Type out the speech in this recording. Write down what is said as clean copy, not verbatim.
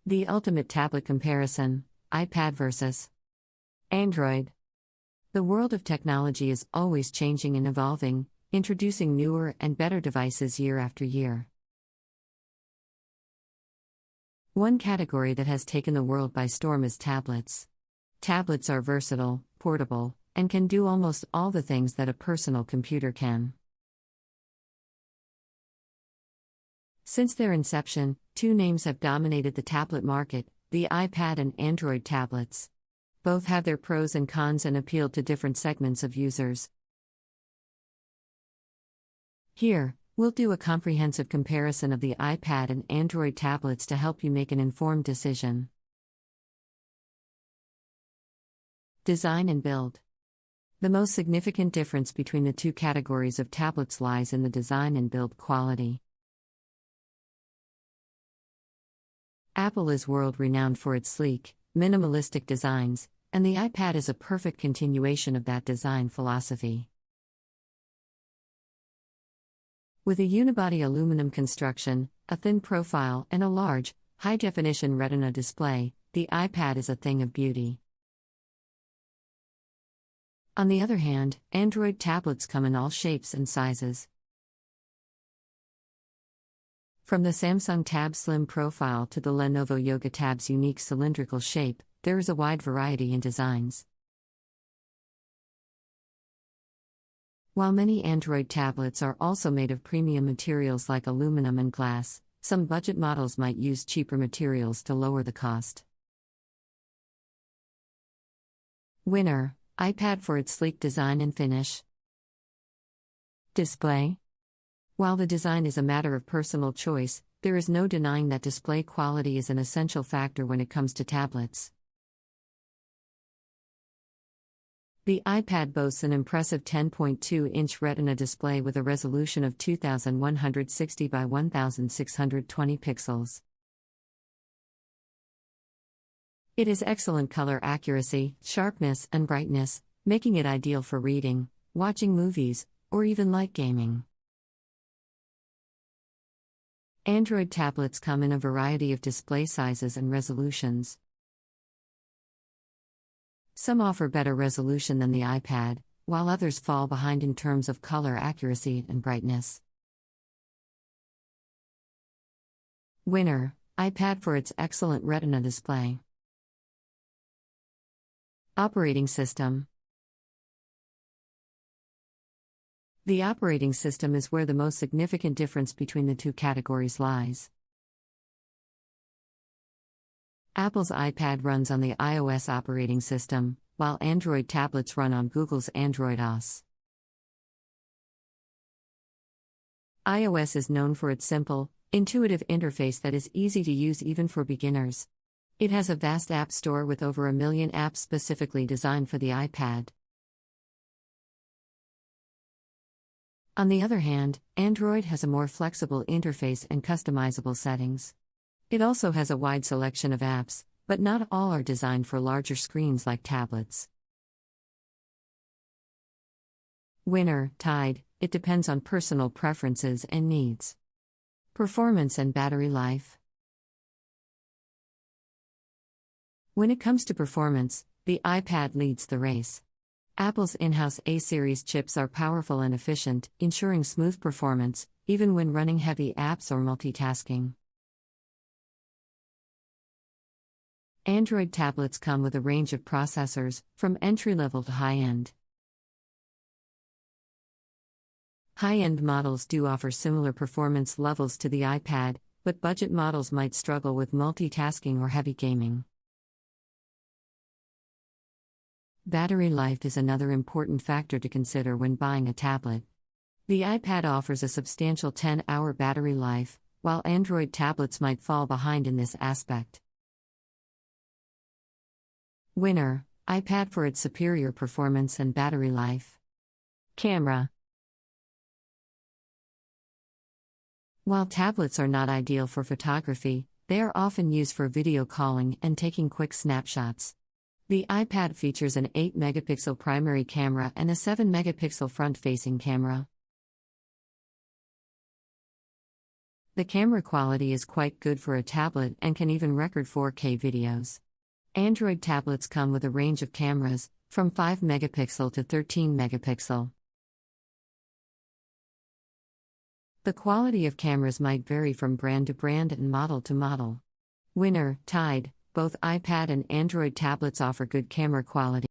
The ultimate tablet comparison: iPad versus Android. The world of technology is always changing and evolving, introducing newer and better devices year after year. One category that has taken the world by storm is tablets. Tablets are versatile, portable, and can do almost all the things that a personal computer can. Since their inception, two names have dominated the tablet market: the iPad and Android tablets. Both have their pros and cons and appeal to different segments of users. Here, we'll do a comprehensive comparison of the iPad and Android tablets to help you make an informed decision. Design and build. The most significant difference between the two categories of tablets lies in the design and build quality. Apple is world-renowned for its sleek, minimalistic designs, and the iPad is a perfect continuation of that design philosophy. With a unibody aluminum construction, a thin profile, and a large, high-definition Retina display, the iPad is a thing of beauty. On the other hand, Android tablets come in all shapes and sizes. From the Samsung Tab Slim profile to the Lenovo Yoga Tab's unique cylindrical shape, there is a wide variety in designs. While many Android tablets are also made of premium materials like aluminum and glass, some budget models might use cheaper materials to lower the cost. Winner: iPad for its sleek design and finish. Display. While the design is a matter of personal choice, there is no denying that display quality is an essential factor when it comes to tablets. The iPad boasts an impressive 10.2-inch Retina display with a resolution of 2160 by 1620 pixels. It has excellent color accuracy, sharpness, and brightness, making it ideal for reading, watching movies, or even light gaming. Android tablets come in a variety of display sizes and resolutions. Some offer better resolution than the iPad, while others fall behind in terms of color accuracy and brightness. Winner: iPad for its excellent Retina display. Operating system. The operating system is where the most significant difference between the two categories lies. Apple's iPad runs on the iOS operating system, while Android tablets run on Google's Android OS. iOS is known for its simple, intuitive interface that is easy to use even for beginners. It has a vast app store with over 1 million apps specifically designed for the iPad. On the other hand, Android has a more flexible interface and customizable settings. It also has a wide selection of apps, but not all are designed for larger screens like tablets. Winner: tied, it depends on personal preferences and needs. Performance and battery life. When it comes to performance, the iPad leads the race. Apple's in-house A-series chips are powerful and efficient, ensuring smooth performance, even when running heavy apps or multitasking. Android tablets come with a range of processors, from entry-level to high-end. High-end models do offer similar performance levels to the iPad, but budget models might struggle with multitasking or heavy gaming. Battery life is another important factor to consider when buying a tablet. The iPad offers a substantial 10-hour battery life, while Android tablets might fall behind in this aspect. Winner: iPad for its superior performance and battery life. Camera. While tablets are not ideal for photography, they are often used for video calling and taking quick snapshots. The iPad features an 8-megapixel primary camera and a 7 megapixel front-facing camera. The camera quality is quite good for a tablet and can even record 4K videos. Android tablets come with a range of cameras, from 5 megapixel to 13 megapixel. The quality of cameras might vary from brand to brand and model to model. Winner, Tide, both iPad and Android tablets offer good camera quality.